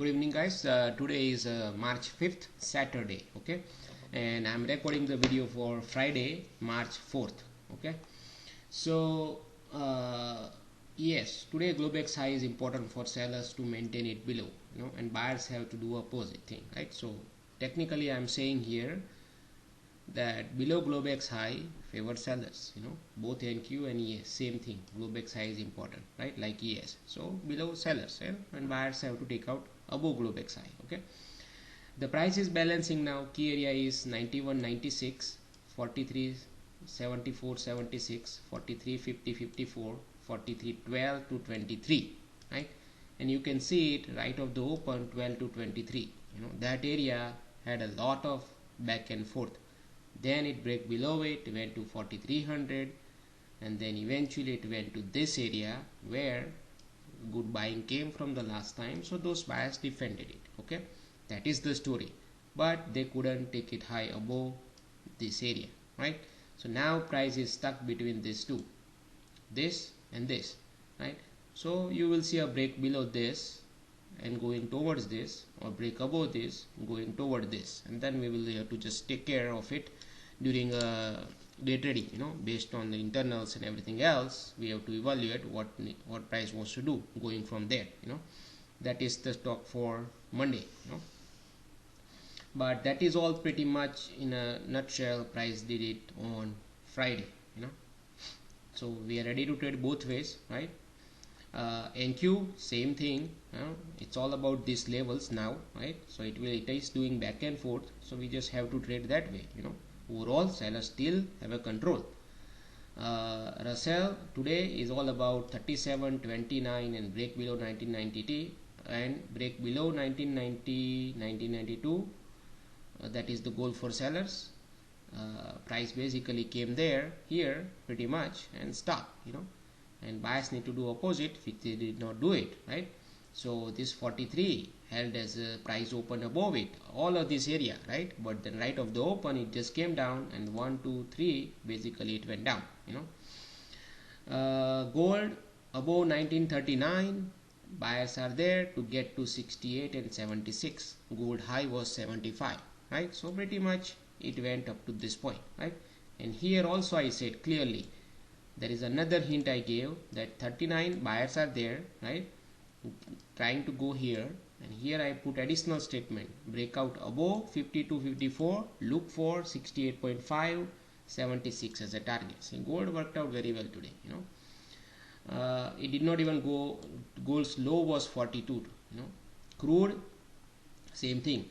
Good evening, guys. Today is March 5th, Saturday. Okay, and I'm recording the video for Friday, March 4th. Okay, so yes, today Globex high is important for sellers to maintain it below, and buyers have to do opposite thing, right? So technically, I'm saying here that below Globex high favor sellers, both NQ and ES, same thing. Globex high is important, right? Like ES. So below sellers, and buyers have to take out above Globex high. Okay, the price is balancing now. Key area is 91.96, 43, 74, 76, 43, 50, 54, 43, 12 to 23, right? And you can see it right of the open, 12 to 23. That area had a lot of back and forth. Then it break below it, went to 4300, and then eventually it went to this area where good buying came from the last time. So those buyers defended it. Okay, that is the story, but they couldn't take it high above this area, right? So now price is stuck between these two, this and this, right? So you will see a break below this and going towards this, or break above this going toward this, and then we will have to just take care of it during day trading. Based on the internals and everything else, we have to evaluate what price wants to do going from there. That is the stock for Monday. But that is all pretty much in a nutshell. Price did it on Friday. So we are ready to trade both ways, right? NQ, same thing. It's all about these levels now, right? So it is doing back and forth, so we just have to trade that way. Overall, sellers still have a control. Russell today is all about 37.29 and break below 1990 and break below 1990, 1992. That is the goal for sellers. Price basically came here pretty much and stopped. And buyers need to do opposite, which they did not do it, right? So this 43 held as a price open above it, all of this area, right? But then right of the open it just came down, and 1 2 3 basically it went down. Gold above 1939, buyers are there to get to 68 and 76. Gold high was 75, right? So pretty much it went up to this point, right? And here also I said clearly, there is another hint I gave, that 39 buyers are there, right, trying to go here, and here I put additional statement, breakout above 52, 54, look for 68.5, 76 as a target. See, gold worked out very well today. It did not even go, gold's low was 42. Crude, same thing,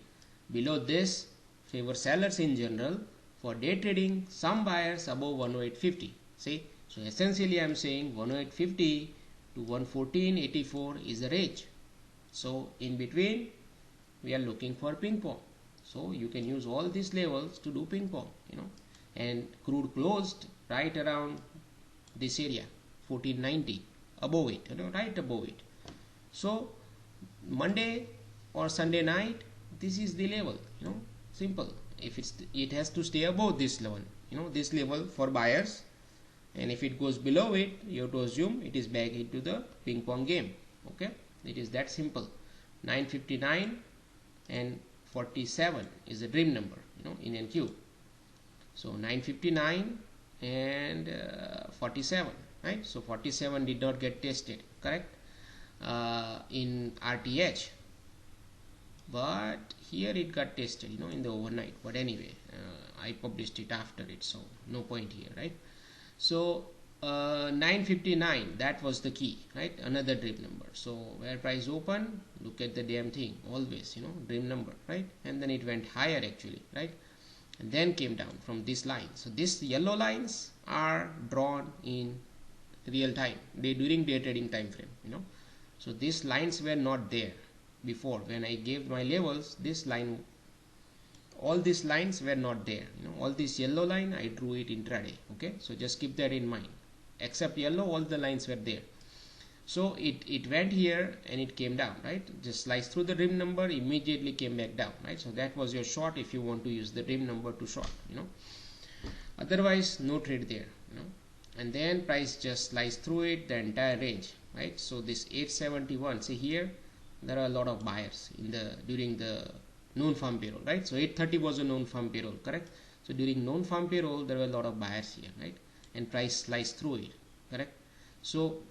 below this favor sellers in general. For day trading, some buyers above 108.50. See, so essentially I am saying 108.50 to 114.84 is the range. So in between we are looking for ping pong. So you can use all these levels to do ping pong. And crude closed right around this area, 1490, above it, right above it. So Monday or Sunday night, this is the level. Simple. If it has to stay above this level, this level for buyers. And if it goes below it, you have to assume it is back into the ping pong game. Okay, it is that simple. 959 and 47 is a dream number, in NQ. So 959 and 47, right? So 47 did not get tested, correct, in RTH, but here it got tested, in the overnight. But anyway, I published it after it, so no point here, right? So 959, that was the key, right? Another dream number. So where price open, look at the damn thing always, dream number, right? And then it went higher actually, right? And then came down from this line. So these yellow lines are drawn in real time, during day trading time frame. So these lines were not there before. When I gave my levels, this line, all these lines were not there. All this yellow line I drew it intraday. Okay, so just keep that in mind. Except yellow, all the lines were there. So it went here and it came down, right? Just sliced through the dream number, immediately came back down, right? So that was your short if you want to use the dream number to short. Otherwise no trade there. And then price just sliced through it, the entire range, right? So this 871, see here, there are a lot of buyers in the during the non-farm payroll, right? So 8:30 was a non-farm payroll, correct? So during non-farm payroll there were a lot of buyers here, right? And price sliced through it, correct? So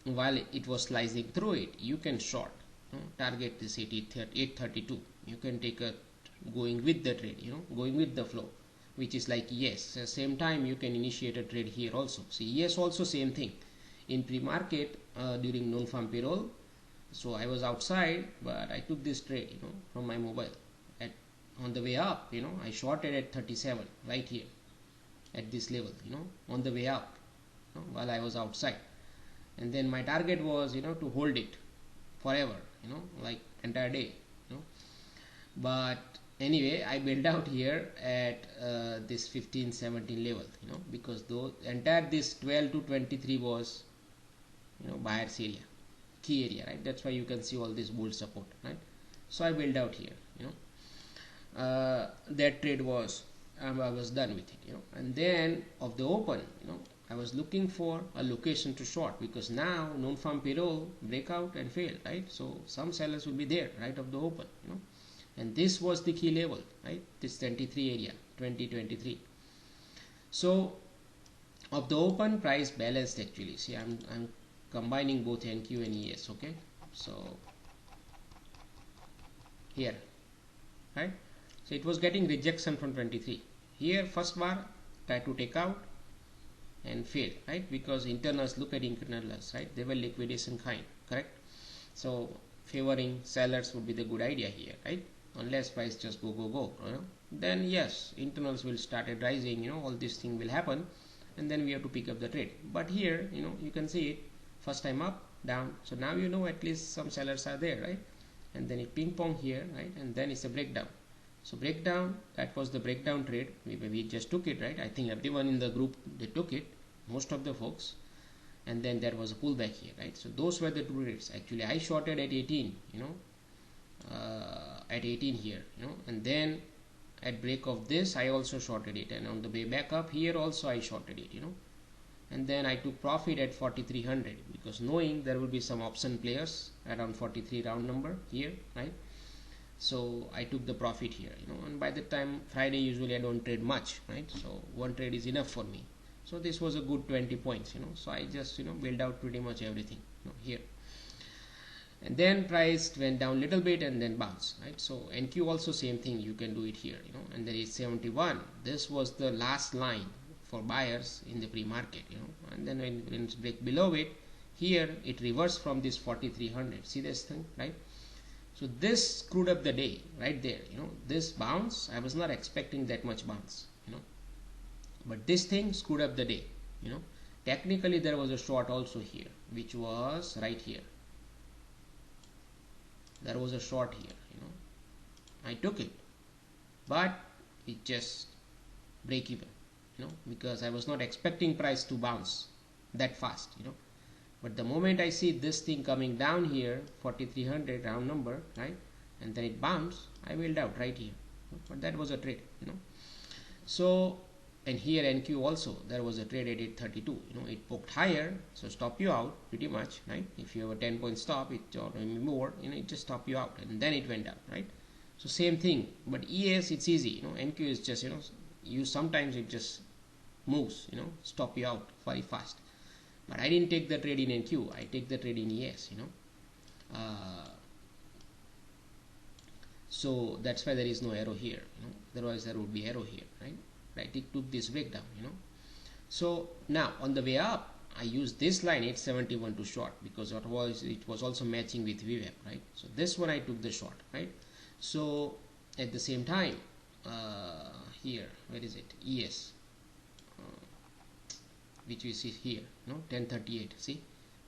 while it was slicing through it, you can short, target this 832. You can take a going with the trade, going with the flow, which is like yes. At the same time, you can initiate a trade here also. See, yes, also same thing in pre-market during non-farm payroll. So I was outside, but I took this trade, from my mobile. At on the way up, I shorted at 37 right here at this level, on the way up, while I was outside. And then my target was, to hold it forever, like entire day, but anyway, I built out here at this 15-17 level, because though entire this 12 to 23 was, buyer's area, key area, right? That's why you can see all this bull support, right? So I built out here, that trade was, I was done with it, and then of the open, I was looking for a location to short, because now non-farm payroll breakout and failed, right? So some sellers will be there right of the open, and this was the key level, right? This 23 area, 2023. So of the open, price balanced actually. See, I'm combining both NQ and ES, okay? So here, right? So it was getting rejection from 23. Here first bar try to take out and fail, right? Because internals, look at internals, right? They were liquidation kind, correct? So favoring sellers would be the good idea here, right? Unless price just go, then yes, internals will start rising, all this thing will happen, and then we have to pick up the trade. But here, you can see it first time up, down. So now at least some sellers are there, right? And then it ping pong here, right? And then it's a breakdown. So breakdown, that was the breakdown trade. We just took it, right? I think everyone in the group, they took it, most of the folks. And then there was a pullback here, right? So those were the two trades. Actually, I shorted at 18, at 18 here, and then at break of this, I also shorted it. And on the way back up here also, I shorted it, and then I took profit at 4300, because knowing there will be some option players around 43 round number here, right? So I took the profit here, and by the time Friday, usually I don't trade much, right? So one trade is enough for me. So this was a good 20 points, so I just, build out pretty much everything, here. And then price went down a little bit and then bounce, right? So NQ also same thing, you can do it here, and then it's 71. This was the last line for buyers in the pre-market, and then when it break below it, here it reversed from this 4300. See this thing, right? So this screwed up the day right there, this bounce, I was not expecting that much bounce, but this thing screwed up the day, technically there was a short also here, which was right here. There was a short here, I took it, but it just break even, because I was not expecting price to bounce that fast, but the moment I see this thing coming down here, 4300 round number, right, and then it bounced, I wheeled out right here, but that was a trade, So, and here NQ also, there was a trade at 832, it poked higher, so stop you out pretty much, right? If you have a 10-point stop, it or maybe more, it just stop you out, and then it went up, right? So same thing, but ES, it's easy, NQ is just, you sometimes it just moves, stop you out very fast. But I didn't take the trade in NQ, I take the trade in ES, so that's why there is no arrow here, otherwise there would be arrow here, right? It took this breakdown, So now on the way up, I used this line 871 to short, because it was also matching with VWAP, right? So this one I took the short, right? So at the same time, here, where is it? ES, which we see here, 1038. See,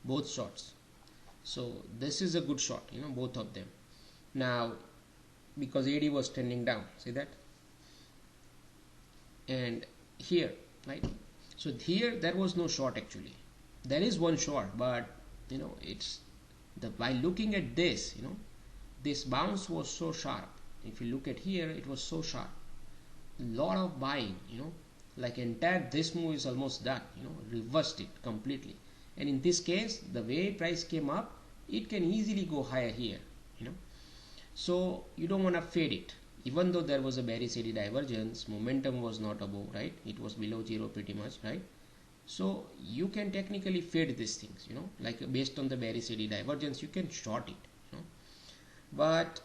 both shorts. So this is a good short, both of them. Now, because AD was trending down, see that? And here, right? So here there was no short actually. There is one short, but it's by looking at this, this bounce was so sharp. If you look at here, it was so sharp. A lot of buying, like entire this move is almost done, reversed it completely. And in this case, the way price came up, it can easily go higher here, you know. So you don't want to fade it. Even though there was a bearish eddy divergence, momentum was not above, right? It was below zero pretty much, right? So you can technically fade these things, you know, like based on the bearish eddy divergence, you can short it, you know. But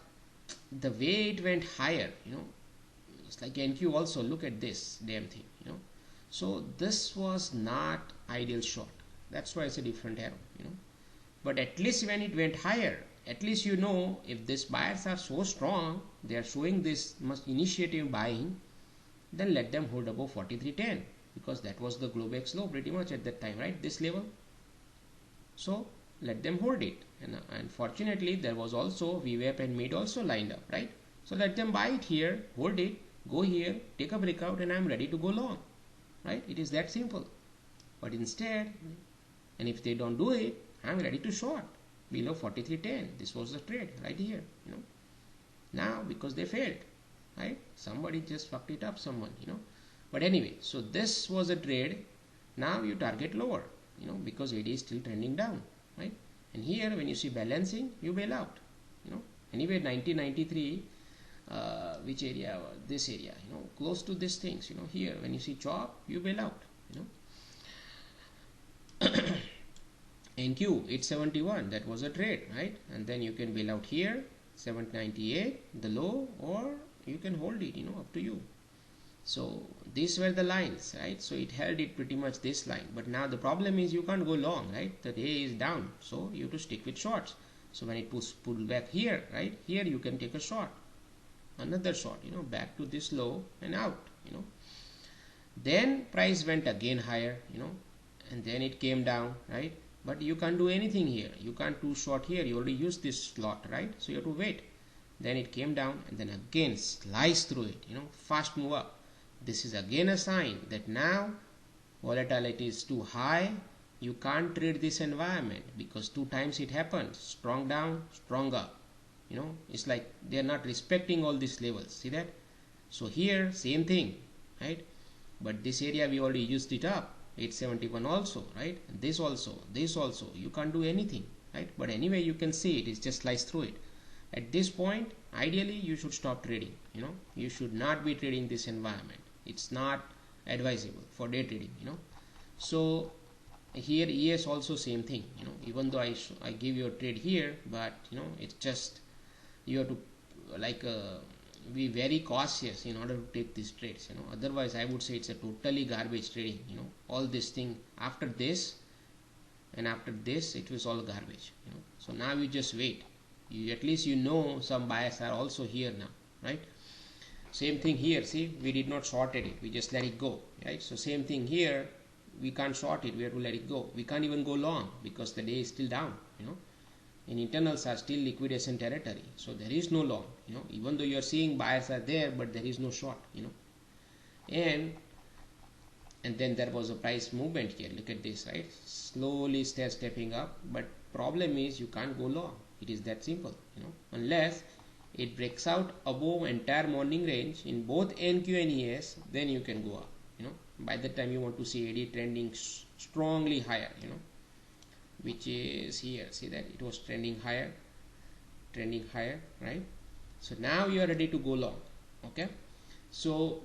the way it went higher, you know, it's like NQ also, look at this damn thing, you know. So this was not ideal short. That's why it's a different arrow, you know. But at least when it went higher, at least you know if these buyers are so strong, they are showing this much initiative buying, then let them hold above 43.10, because that was the Globex low pretty much at that time, right? This level. So let them hold it. And unfortunately, there was also VWAP and mid also lined up, right? So let them buy it here, hold it, go here, take a breakout, and I'm ready to go long, right? It is that simple. But instead, and if they don't do it, I'm ready to short below 43.10. This was the trade right here, you know. Now because they failed, right? Somebody just fucked it up, someone, you know. But anyway, so this was a trade. Now you target lower, you know, because AD is still trending down, right? And here when you see balancing, you bail out, you know. Anyway, 1993, which area? This area, you know, close to these things, you know. Here when you see chop, you bail out, you know. NQ 871, that was a trade, right? And then you can bail out here 798, the low, or you can hold it, you know, up to you. So these were the lines, right? So it held it pretty much this line, but now the problem is you can't go long, right? The day is down, so you have to stick with shorts. So when it pull back here, right here, you can take a short, another short, you know, back to this low and out, you know. Then price went again higher, you know, and then it came down, right? But you can't do anything here. You can't do short here. You already used this slot, right? So you have to wait. Then it came down and then again slice through it, you know, fast move up. This is again a sign that now volatility is too high. You can't trade this environment because 2 times it happened. Strong down, strong up. You know, it's like they are not respecting all these levels. See that? So here, same thing, right? But this area we already used it up. 871 also, right? And this also, you can't do anything, right? But anyway, you can see it is just slice through it. At this point, ideally you should stop trading, you know. You should not be trading this environment. It's not advisable for day trading, you know. So here ES also same thing, you know, even though I give you a trade here, but you know, it's just you have to like be very cautious in order to take these trades, you know. Otherwise I would say it's a totally garbage trading, you know. All this thing after this and after this, it was all garbage, you know. So now you just wait. You at least you know some buyers are also here now, right? Same thing here. See, we did not shorted it, we just let it go, right? So same thing here, we can't short it, we have to let it go. We can't even go long because the day is still down, you know, and internals are still liquidation territory, so there is no long, you know. Even though you are seeing buyers are there, but there is no short, you know. And then there was a price movement here. Look at this, right? Slowly stepping up, but problem is you can't go long. It is that simple, you know, unless it breaks out above entire morning range in both NQ and ES, then you can go up, you know. By the time you want to see AD trending strongly higher, you know, which is here. See that it was trending higher, right? So now you are ready to go long, okay? So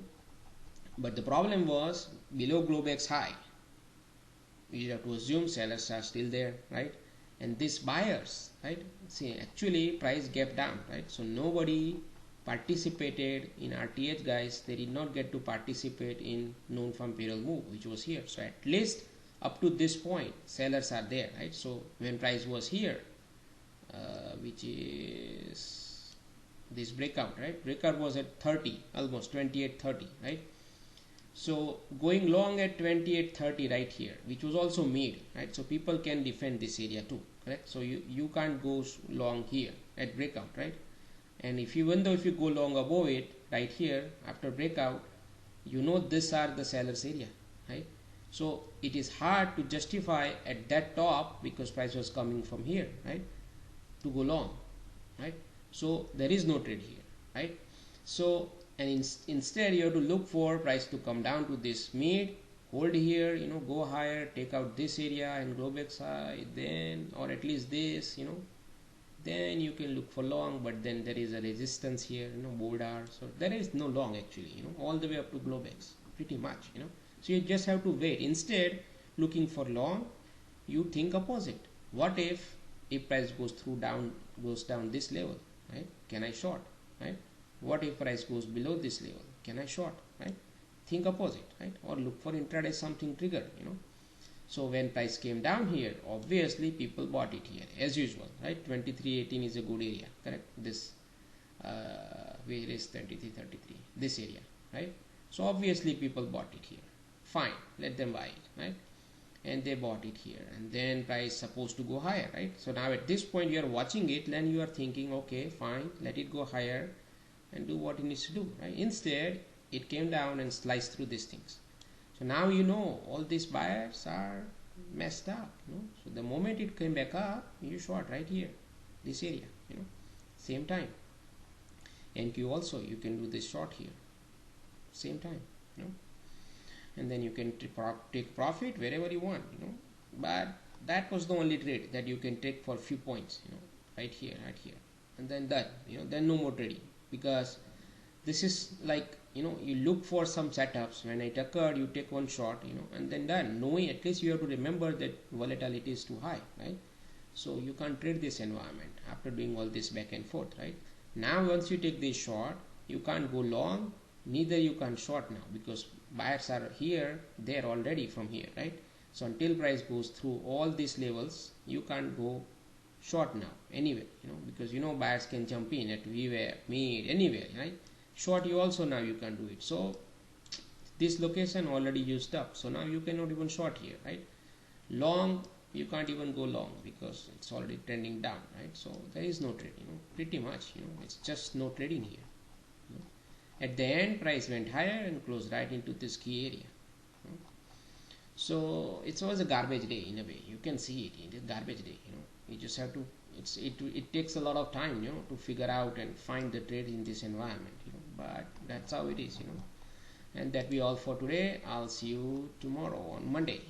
but the problem was below Globex high. You have to assume sellers are still there, right? And these buyers, right, see, actually price gap down, right? So nobody participated in RTH, guys. They did not get to participate in known firm payroll move, which was here. So at least up to this point, sellers are there, right? So when price was here, which is this breakout, right? Breakout was at 30, almost 28.30, right? So going long at 28.30 right here, which was also made, right? So people can defend this area too, correct? So you can't go long here at breakout, right? And even though if you go long above it right here after breakout, you know these are the sellers area, right? So it is hard to justify at that top because price was coming from here, right, to go long, right? So there is no trade here, right? So and instead you have to look for price to come down to this mid hold here, go higher, take out this area and go back side, then, or at least this, then you can look for long. But then there is a resistance here, border, so there is no long actually, all the way up to Globex pretty much, so you just have to wait. Instead looking for long, you think opposite. What if price goes down this level, right? Can I short, right? What if price goes below this level? Can I short, right? Think opposite, right? Or look for intraday something trigger, so when price came down here, obviously people bought it here as usual, right? 2318 is a good area, correct? This where is 2333, this area, right? So obviously people bought it here. Fine, let them buy it, right? And they bought it here, and then price supposed to go higher, right? So now at this point you are watching it, then you are thinking, okay, fine, let it go higher and do what it needs to do, right? Instead it came down and sliced through these things. So now all these buyers are messed up, so the moment it came back up, you short right here, this area, same time. NQ also you can do this short here, same time, and then you can take profit wherever you want, but that was the only trade that you can take for few points, right here, and then done, then no more trading. Because this is like, you look for some setups, when it occurred you take one short, and then done, knowing at least you have to remember that volatility is too high, right? So you can't trade this environment after doing all this back and forth, right? Now once you take this short, you can't go long, neither you can short now, because buyers are here, there already from here, right? So until price goes through all these levels, you can't go short now anywhere, because buyers can jump in at VWAP, mid, anywhere, right? Short you also now you can do it. So this location already used up, so now you cannot even short here, right? Long you can't even go long because it's already trending down, right? So there is no trade, pretty much, it's just no trading here. At the end price went higher and closed right into this key area. So it was a garbage day in a way, you can see it, it is garbage day, you just have to, it takes a lot of time, to figure out and find the trade in this environment, but that's how it is, and that be all for today. I'll see you tomorrow on Monday,